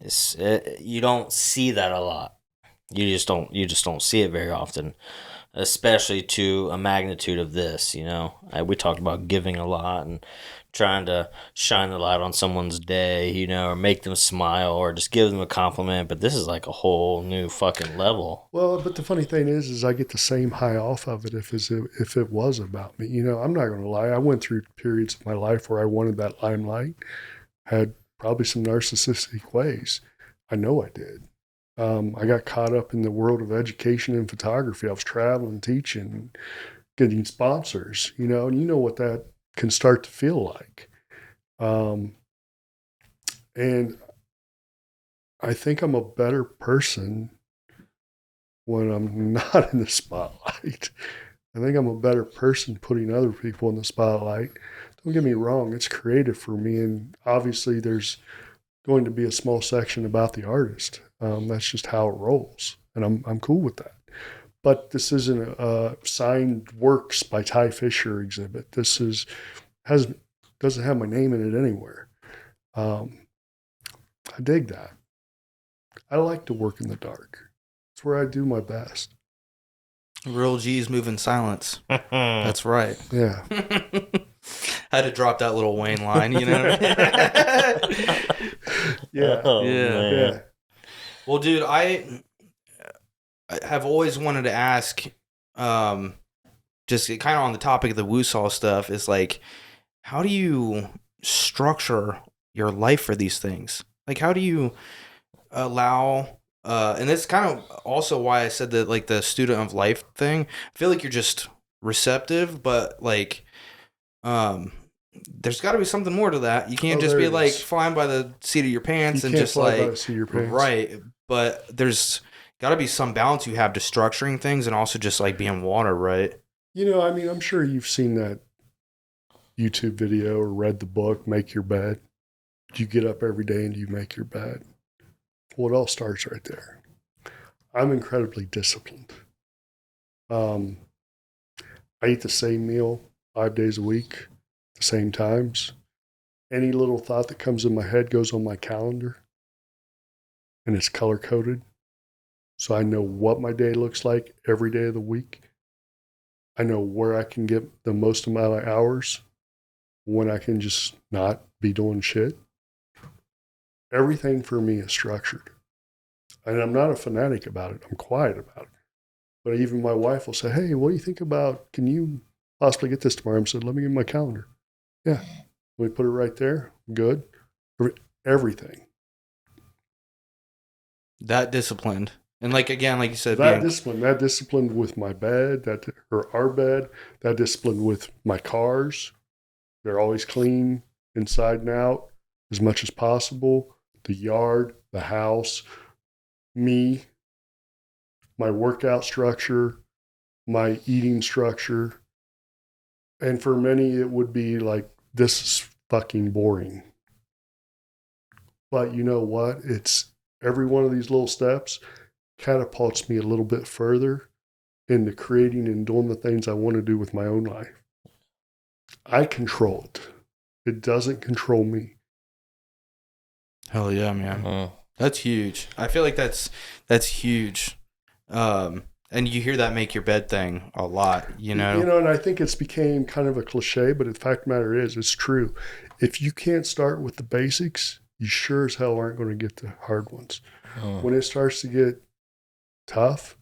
Speaker 2: You don't see that a lot. You just don't see it very often. Especially to a magnitude of this, we talked about giving a lot and trying to shine the light on someone's day, or make them smile or just give them a compliment. But this is like a whole new fucking level.
Speaker 1: Well, but the funny thing is I get the same high off of it if it was about me. I'm not going to lie. I went through periods of my life where I wanted that limelight, had probably some narcissistic ways. I know I did. I got caught up in the world of education and photography. I was traveling, teaching, getting sponsors, and you know what that can start to feel like. And I think I'm a better person when I'm not in the spotlight. I think I'm a better person putting other people in the spotlight. Don't get me wrong, it's creative for me, and obviously there's going to be a small section about the artist. That's just how it rolls, and I'm cool with that. But this isn't a signed works by Ty Fischer exhibit. This doesn't have my name in it anywhere. I dig that. I like to work in the dark. It's where I do my best.
Speaker 3: Real G's move in silence. That's right.
Speaker 1: Yeah.
Speaker 3: I had to drop that little Wayne line,
Speaker 1: Yeah.
Speaker 2: Oh,
Speaker 1: yeah.
Speaker 3: Well, dude, I have always wanted to ask, just kind of on the topic of the Woosall stuff, is like, how do you structure your life for these things? Like, how do you allow, and that's kind of also why I said that, like, the student of life thing, I feel like you're just receptive, but like, there's got to be something more to that. You can't just be like flying by the seat of your pants and just like, right. But there's got to be some balance you have to structuring things and also just like being water, right?
Speaker 1: I mean, I'm sure you've seen that YouTube video or read the book, Make Your Bed. You get up every day and you make your bed. Well, it all starts right there. I'm incredibly disciplined. I eat the same meal 5 days a week, the same times. Any little thought that comes in my head goes on my calendar, and it's color coded. So I know what my day looks like every day of the week. I know where I can get the most amount of hours, when I can just not be doing shit. Everything for me is structured. And I'm not a fanatic about it. I'm quiet about it. But even my wife will say, hey, what do you think about, can you possibly get this tomorrow? I said, let me get my calendar. Yeah. Let me put it right there. Good. Everything.
Speaker 3: That disciplined. And like, again, like you said,
Speaker 1: that discipline with my bed, our bed, that discipline with my cars. They're always clean inside and out as much as possible. The yard, the house, me, my workout structure, my eating structure. And for many, it would be like, this is fucking boring. But you know what? It's every one of these little steps catapults me a little bit further into creating and doing the things I want to do with my own life. I control it. It doesn't control me.
Speaker 3: Hell yeah, man. That's huge. I feel like that's huge. And you hear that make your bed thing a lot,
Speaker 1: and I think it's became kind of a cliche, but the fact of the matter is, it's true. If you can't start with the basics, you sure as hell aren't going to get the hard ones. When it starts to get tough,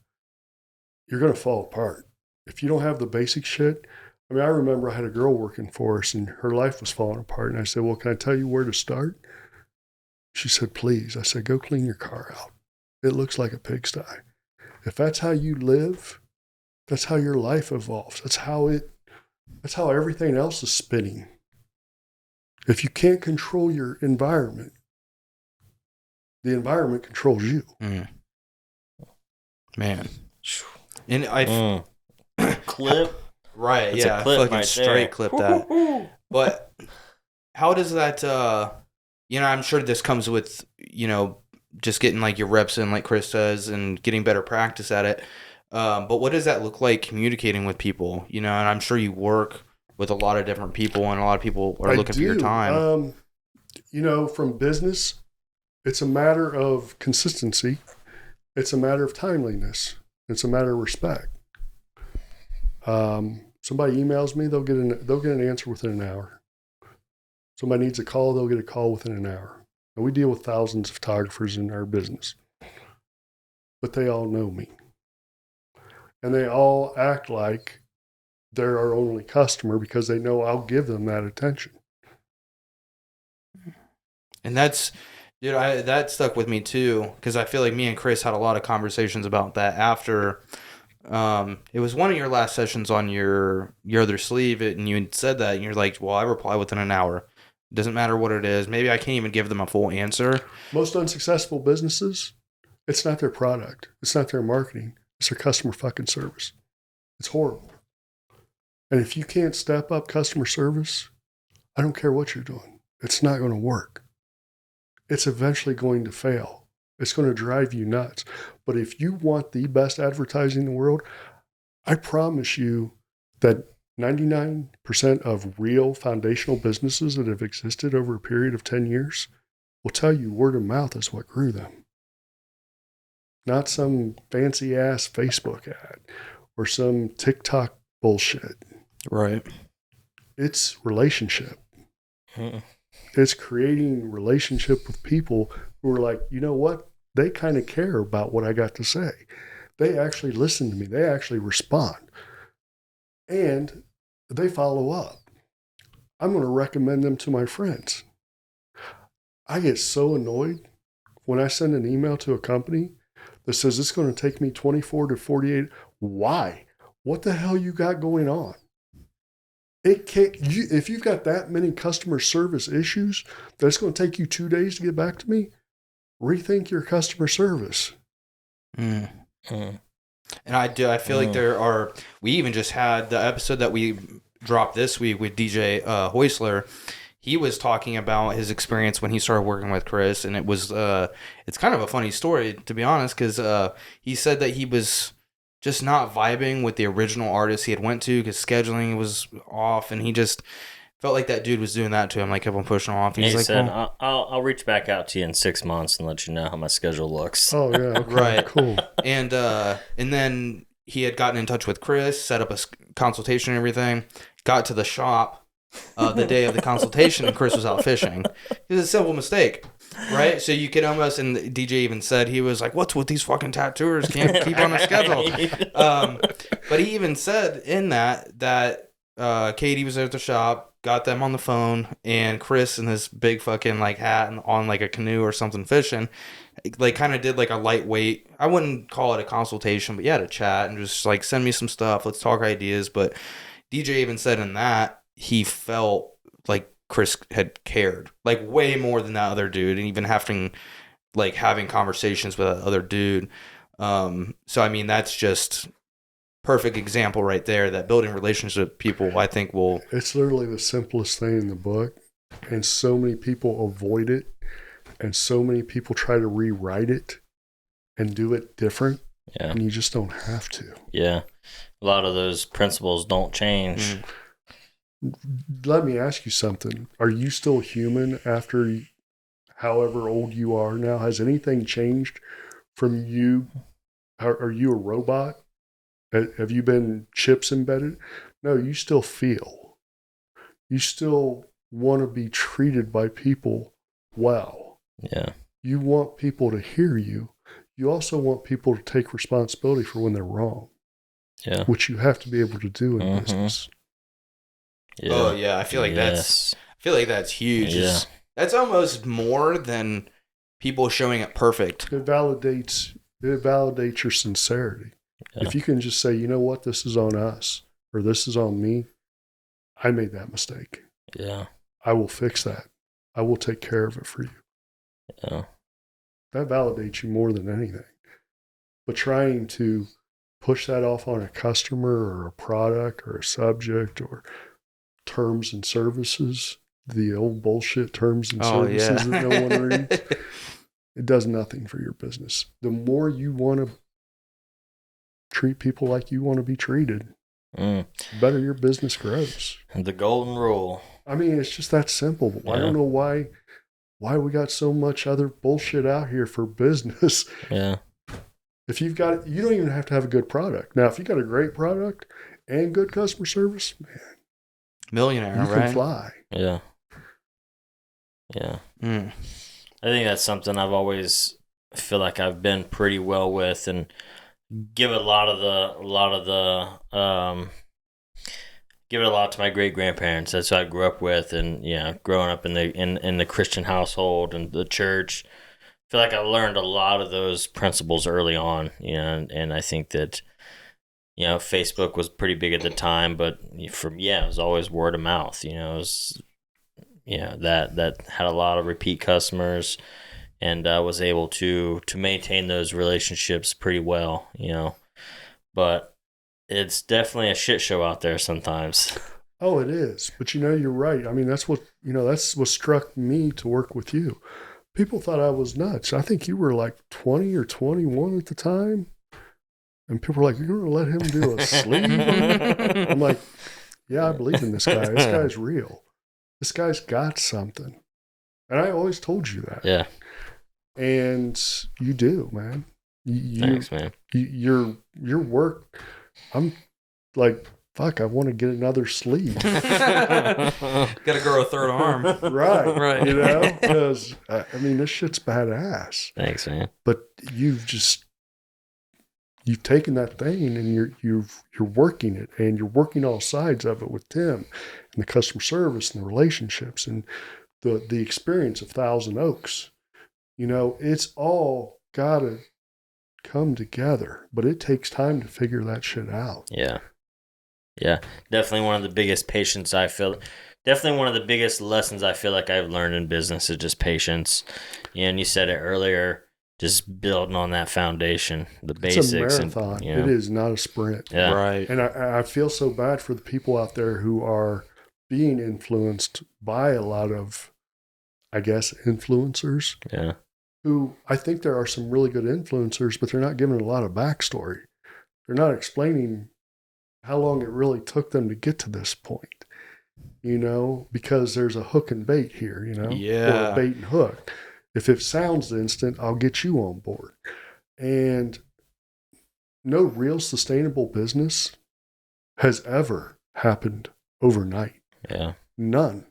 Speaker 1: you're going to fall apart. If you don't have the basic shit, I mean, I remember I had a girl working for us and her life was falling apart. And I said, well, can I tell you where to start? She said, please. I said, go clean your car out. It looks like a pigsty. If that's how you live, that's how your life evolves. That's how everything else is spinning. If you can't control your environment, the environment controls you.
Speaker 3: Man. And I
Speaker 2: clip.
Speaker 3: Right,
Speaker 2: It's
Speaker 3: yeah.
Speaker 2: a clip
Speaker 3: Fucking
Speaker 2: right
Speaker 3: straight
Speaker 2: there.
Speaker 3: clip that. But how does that I'm sure this comes with, just getting like your reps in like Chris does and getting better practice at it. But what does that look like communicating with people? And I'm sure you work with a lot of different people and a lot of people are looking for your time.
Speaker 1: From business, it's a matter of consistency. It's a matter of timeliness. It's a matter of respect. Somebody emails me, they'll get an answer within an hour. Somebody needs a call, they'll get a call within an hour. And we deal with thousands of photographers in our business. But they all know me. And they all act like they're our only customer because they know I'll give them that attention.
Speaker 3: And that's, dude, that stuck with me too, because I feel like me and Chris had a lot of conversations about that after. It was one of your last sessions on your other sleeve, and you had said that, and you're like, well, I reply within an hour. Doesn't matter what it is. Maybe I can't even give them a full answer.
Speaker 1: Most unsuccessful businesses, it's not their product. It's not their marketing. It's their customer fucking service. It's horrible. And if you can't step up customer service, I don't care what you're doing. It's not going to work. It's eventually going to fail. It's going to drive you nuts. But if you want the best advertising in the world, I promise you that 99% of real foundational businesses that have existed over a period of 10 years will tell you word of mouth is what grew them. Not some fancy ass Facebook ad or some TikTok bullshit.
Speaker 3: Right.
Speaker 1: It's relationship. It's creating relationship with people who are like, you know what? They kind of care about what I got to say. They actually listen to me. They actually respond. And they follow up. I'm going to recommend them to my friends. I get so annoyed when I send an email to a company that says it's going to take me 24 to 48. Why? What the hell you got going on? It can't. If you've got that many customer service issues that it's going to take you 2 days to get back to me, rethink your customer service.
Speaker 3: And And I feel like we even just had the episode that we dropped this week with DJ Heusler. He was talking about his experience when he started working with Chris, and it was it's kind of a funny story, to be honest, because he said that he was just not vibing with the original artist he had went to because scheduling was off, and he just felt like that dude was doing that to him, like kept on pushing him off.
Speaker 2: And
Speaker 3: he's
Speaker 2: he
Speaker 3: like,
Speaker 2: said,
Speaker 3: well,
Speaker 2: I'll reach back out to you in 6 months and let you know how my schedule looks.
Speaker 1: Oh yeah, okay,
Speaker 3: Right.
Speaker 1: cool.
Speaker 3: and then he had gotten in touch with Chris, set up a consultation and everything, got to the shop the day of the consultation, and Chris was out fishing. It was a simple mistake, right? So you could almost, and the DJ even said, he was like, what's with these fucking tattooers? Can't keep on a schedule. But he even said in that Katie was at the shop, got them on the phone, and Chris in this big fucking like hat and on like a canoe or something fishing, like kind of did like a lightweight, I wouldn't call it a consultation, but yeah, to chat and just like send me some stuff, let's talk ideas. But DJ even said in that he felt like Chris had cared like way more than that other dude, and even having conversations with that other dude. So I mean, that's just perfect example right there that building relationships with people, I think, will.
Speaker 1: It's literally the simplest thing in the book, and so many people avoid it, and so many people try to rewrite it and do it different.
Speaker 2: Yeah.
Speaker 1: And you just don't have to.
Speaker 2: Yeah. A lot of those principles don't change.
Speaker 1: Let me ask you something. Are you still human after however old you are now? Has anything changed from you? Are you a robot? Have you been chips embedded? No, you still feel. You still want to be treated by people well.
Speaker 2: Yeah.
Speaker 1: You want people to hear you. You also want people to take responsibility for when they're wrong.
Speaker 2: Yeah.
Speaker 1: Which you have to be able to do in business.
Speaker 2: Yeah.
Speaker 3: Oh yeah, I feel like that's huge.
Speaker 2: Yeah.
Speaker 3: That's almost more than people showing it perfect.
Speaker 1: It validates your sincerity.
Speaker 2: Yeah.
Speaker 1: If you can just say, you know what, this is on us, or this is on me. I made that mistake.
Speaker 2: Yeah.
Speaker 1: I will fix that. I will take care of it for you.
Speaker 2: Yeah.
Speaker 1: That validates you more than anything. But trying to push that off on a customer or a product or a subject or terms and services, the old bullshit terms and services that no one reads, it does nothing for your business. The more you want to treat people like you want to be treated, the better your business grows.
Speaker 2: The golden rule.
Speaker 1: I mean, it's just that simple. I don't know why we got so much other bullshit out here for business.
Speaker 2: Yeah.
Speaker 1: If you've got, you don't even have to have a good product. Now, if you got a great product and good customer service, man,
Speaker 3: millionaire,
Speaker 1: you
Speaker 3: right?
Speaker 1: can fly.
Speaker 2: Yeah. Yeah. I think that's something I've always feel like I've been pretty well with, and give it a lot to my great grandparents. That's who I grew up with, and growing up in the Christian household and the church, I feel like I learned a lot of those principles early on. And I think that Facebook was pretty big at the time, but it was always word of mouth. It was that had a lot of repeat customers, and was able to maintain those relationships pretty well. But it's definitely a shit show out there sometimes.
Speaker 1: Oh, it is. But you're right. I mean, that's what struck me to work with you. People thought I was nuts. I think you were like 20 or 21 at the time. And people were like, you're going to let him do a sleeve? I'm like, yeah, I believe in this guy. This guy's real. This guy's got something. And I always told you that.
Speaker 2: Yeah.
Speaker 1: And you do, man.
Speaker 2: Thanks, man.
Speaker 1: Your work, I'm like, fuck, I want to get another sleeve.
Speaker 3: Gotta grow a third arm.
Speaker 1: Right. Because, this shit's badass.
Speaker 2: Thanks, man.
Speaker 1: But you've taken that thing and you're working it, and you're working all sides of it with Tim and the customer service and the relationships and the experience of Thousand Oaks. It's all gotta come together, but it takes time to figure that shit out.
Speaker 2: Yeah. Definitely one of the biggest lessons I feel like I've learned in business is just patience. And you said it earlier, just building on that foundation, the
Speaker 1: It's
Speaker 2: basics.
Speaker 1: a marathon.
Speaker 2: And, you know,
Speaker 1: It is not a sprint.
Speaker 2: yeah.
Speaker 3: Right.
Speaker 1: And I feel so bad for the people out there who are being influenced by a lot of, I guess, influencers.
Speaker 2: Yeah.
Speaker 1: Who I think there are some really good influencers, but they're not giving a lot of backstory. They're not explaining how long it really took them to get to this point, because there's a hook and bait here,
Speaker 3: Yeah.
Speaker 1: or a bait and hook. If it sounds instant, I'll get you on board. And no real sustainable business has ever happened overnight.
Speaker 2: Yeah.
Speaker 1: None.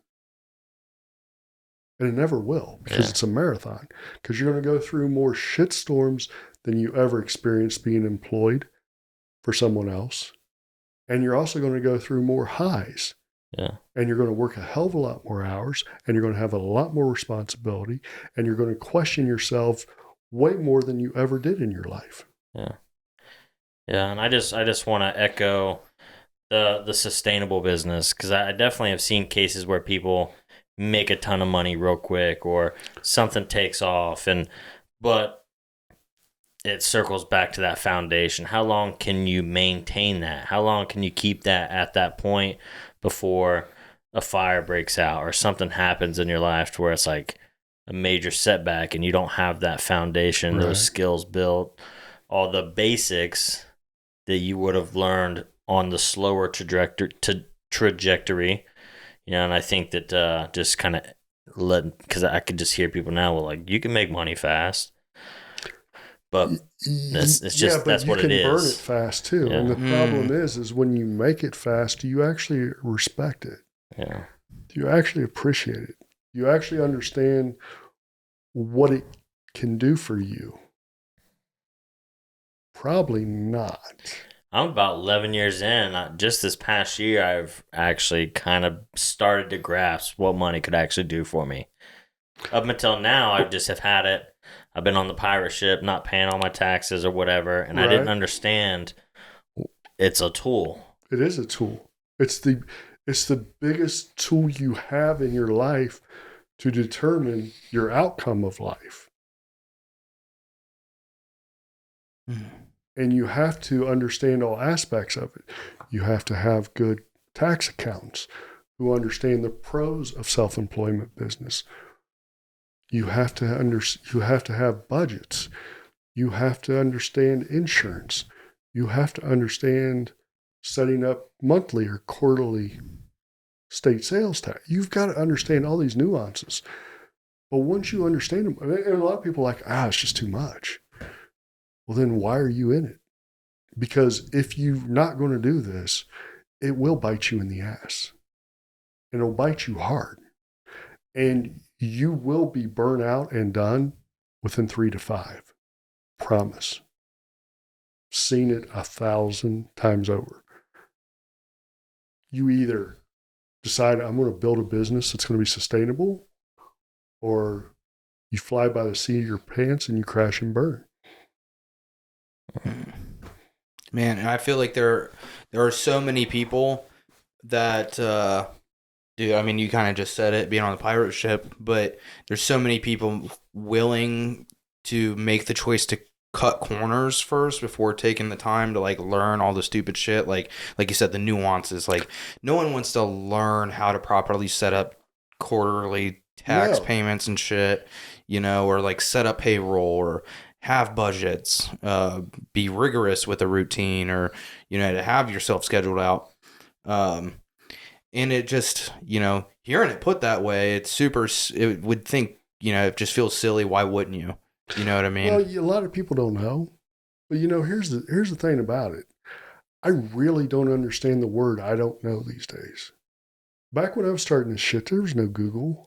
Speaker 1: And it never will, because it's a marathon. Because you're going to go through more shitstorms than you ever experienced being employed for someone else. And you're also going to go through more highs.
Speaker 2: Yeah.
Speaker 1: And you're going to work a hell of a lot more hours, and you're going to have a lot more responsibility, and you're going to question yourself way more than you ever did in your life.
Speaker 2: Yeah. Yeah. And I just want to echo the sustainable business, because I definitely have seen cases where people make a ton of money real quick, or something takes off, but it circles back to that foundation. How long can you maintain that? How long can you keep that at that point before a fire breaks out or something happens in your life to where it's like a major setback and you don't have that foundation, those skills built, all the basics that you would have learned on the slower trajectory. And I think that just kind of because I could just hear people now, well, like, you can make money fast, but it's just, that's what it is.
Speaker 1: You can burn it fast too.
Speaker 2: Yeah.
Speaker 1: And the problem is when you make it fast, do you actually respect it?
Speaker 2: Yeah.
Speaker 1: Do you actually appreciate it? Do you actually understand what it can do for you? Probably not.
Speaker 2: I'm about 11 years in. Just this past year, I've actually kind of started to grasp what money could actually do for me. Up until now, I just have had it. I've been on the pirate ship, not paying all my taxes or whatever, and I didn't understand it's a tool.
Speaker 1: It is a tool. It's the biggest tool you have in your life to determine your outcome of life. And you have to understand all aspects of it. You have to have good tax accountants who understand the pros of self-employment business. You have to have budgets. You have to understand insurance. You have to understand setting up monthly or quarterly state sales tax. You've got to understand all these nuances. But once you understand them, and a lot of people are like, it's just too much. Well, then why are you in it? Because if you're not going to do this, it will bite you in the ass. And it'll bite you hard. And you will be burnt out and done within 3 to 5. Promise. Seen it 1,000 times over. You either decide, I'm going to build a business that's going to be sustainable, or you fly by the seat of your pants and you crash and burn.
Speaker 3: Man, and I feel like there are so many people that, dude, I mean, you kind of just said it, being on the pirate ship, but there's so many people willing to make the choice to cut corners first before taking the time to like learn all the stupid shit. Like you said, the nuances. Like, no one wants to learn how to properly set up quarterly tax payments and shit, or like set up payroll or have budgets, be rigorous with a routine, or, to have yourself scheduled out. And it just, hearing it put that way, it would think, it just feels silly. Why wouldn't you? You know what I mean?
Speaker 1: Well, a lot of people don't know. But, here's the thing about it. I really don't understand the word I don't know these days. Back when I was starting this shit, there was no Google.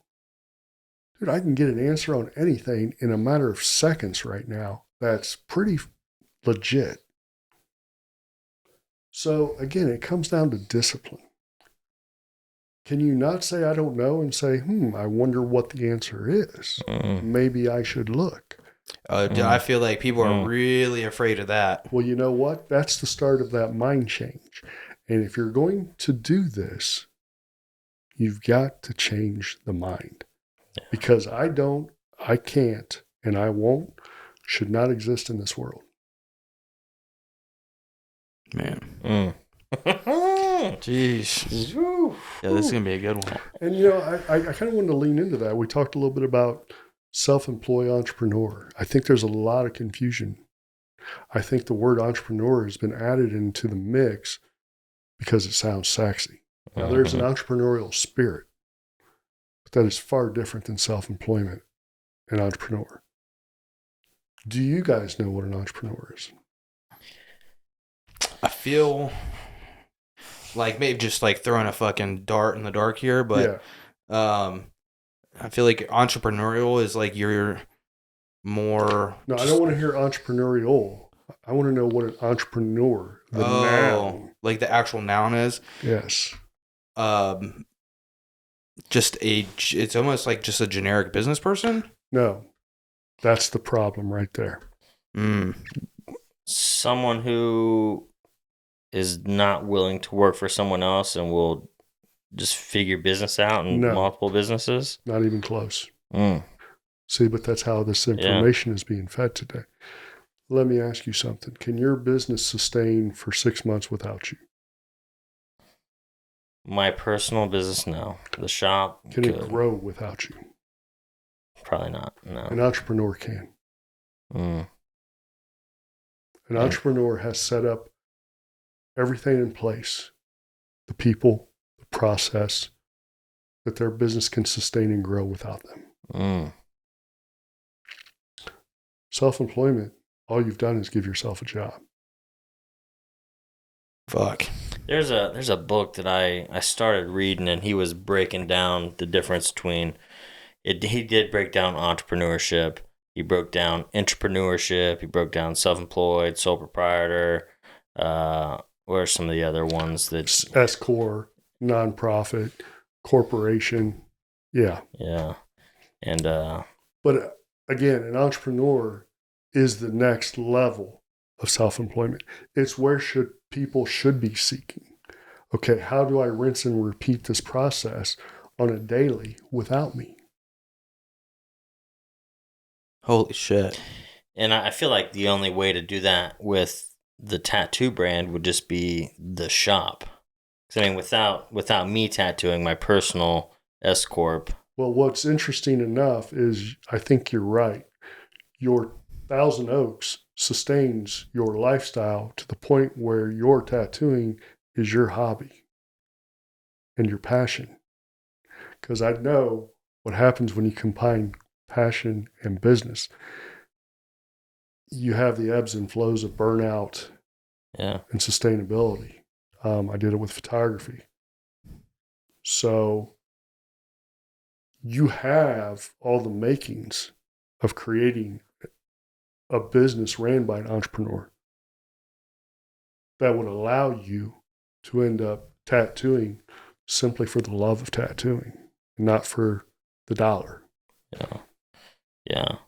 Speaker 1: Dude, I can get an answer on anything in a matter of seconds right now. That's pretty legit. So, again, it comes down to discipline. Can you not say I don't know and say, I wonder what the answer is? Maybe I should look.
Speaker 3: I feel like people are really afraid of that.
Speaker 1: Well, you know what? That's the start of that mind change. And if you're going to do this, you've got to change the mind. Because I can't, and I won't should not exist in this world.
Speaker 3: Man. Jeez. Yeah, this is going to be a good one.
Speaker 1: And, I kind of wanted to lean into that. We talked a little bit about self-employed entrepreneur. I think there's a lot of confusion. I think the word entrepreneur has been added into the mix because it sounds sexy. Now, there's an entrepreneurial spirit, but that is far different than self-employment and entrepreneur. Do you guys know what an entrepreneur is?
Speaker 3: I feel like maybe just like throwing a fucking dart in the dark here, but I feel like entrepreneurial is like you're more.
Speaker 1: No, I don't want to hear entrepreneurial. I want to know what an entrepreneur, the noun.
Speaker 3: Like the actual noun is.
Speaker 1: Yes.
Speaker 3: It's almost like just a generic business person.
Speaker 1: No, that's the problem right there.
Speaker 2: Someone who is not willing to work for someone else and will just figure business out in multiple businesses?
Speaker 1: Not even close. See, but that's how this information is being fed today. Let me ask you something. Can your business sustain for 6 months without you?
Speaker 2: My personal business, no. The shop
Speaker 1: Can it grow without you?
Speaker 2: Probably not, no.
Speaker 1: An entrepreneur can. An entrepreneur has set up everything in place, the people, the process, that their business can sustain and grow without them. Self-employment, all you've done is give yourself a job.
Speaker 3: Fuck.
Speaker 2: There's a book that I started reading, and he was breaking down the difference between it. He did break down entrepreneurship. He broke down entrepreneurship. He broke down self-employed, sole proprietor. What are some of the other ones that
Speaker 1: S-corp, nonprofit, corporation. Yeah.
Speaker 2: Yeah. And
Speaker 1: but again, an entrepreneur is the next level of self-employment. It's where people should be seeking. Okay, how do I rinse and repeat this process on a daily without me?
Speaker 3: Holy shit.
Speaker 2: And I feel like the only way to do that with the tattoo brand would just be the shop. 'Cause I mean, without me tattooing my personal S-corp.
Speaker 1: Well, what's interesting enough is I think you're right. Your Thousand Oaks sustains your lifestyle to the point where your tattooing is your hobby and your passion. Because I know what happens when you combine passion and business. You have the ebbs and flows of burnout and sustainability. I did it with photography. So you have all the makings of creating a business ran by an entrepreneur that would allow you to end up tattooing simply for the love of tattooing, not for the dollar.
Speaker 2: Yeah.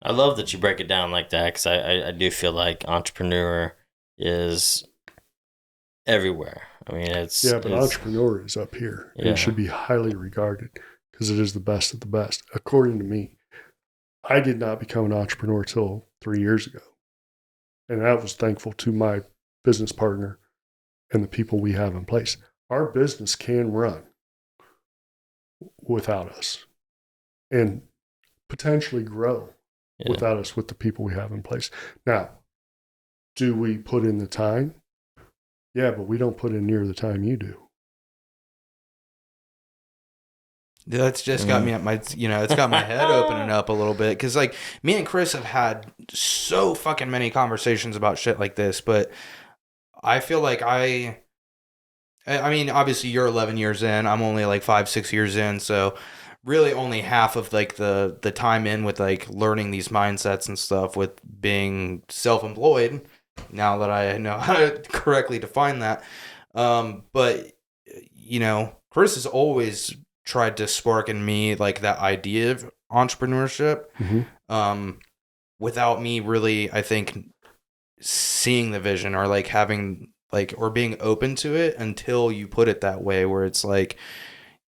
Speaker 2: I love that you break it down like that, because I do feel like entrepreneur is everywhere. I mean,
Speaker 1: entrepreneur is up here. And it should be highly regarded because it is the best of the best, according to me. I did not become an entrepreneur till 3 years ago. And I was thankful to my business partner and the people we have in place. Our business can run without us and potentially grow without us with the people we have in place. Now, do we put in the time? Yeah, but we don't put in near the time you do.
Speaker 3: That's just got me at my, it's got my head opening up a little bit. Cause like me and Chris have had so fucking many conversations about shit like this, but I feel like I mean, obviously you're 11 years in, I'm only like 5-6 years in. So really only half of like the time in with like learning these mindsets and stuff with being self-employed now that I know how to correctly define that. But Chris has always tried to spark in me like that idea of entrepreneurship without me really, I think, seeing the vision or like having like or being open to it until you put it that way where it's like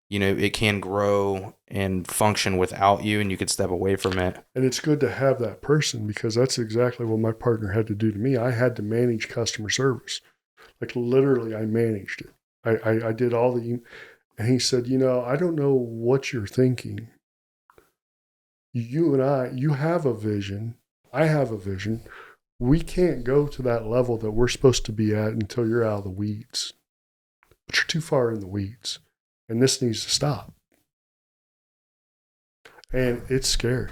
Speaker 3: it can grow and function without you, and you could step away from it.
Speaker 1: And it's good to have that person, because that's exactly what my partner had to do to me. I had to manage customer service. Like literally, I managed it. I did all the, and he said, I don't know what you're thinking. You have a vision. I have a vision. We can't go to that level that we're supposed to be at until you're out of the weeds. But you're too far in the weeds. And this needs to stop. And it's scary.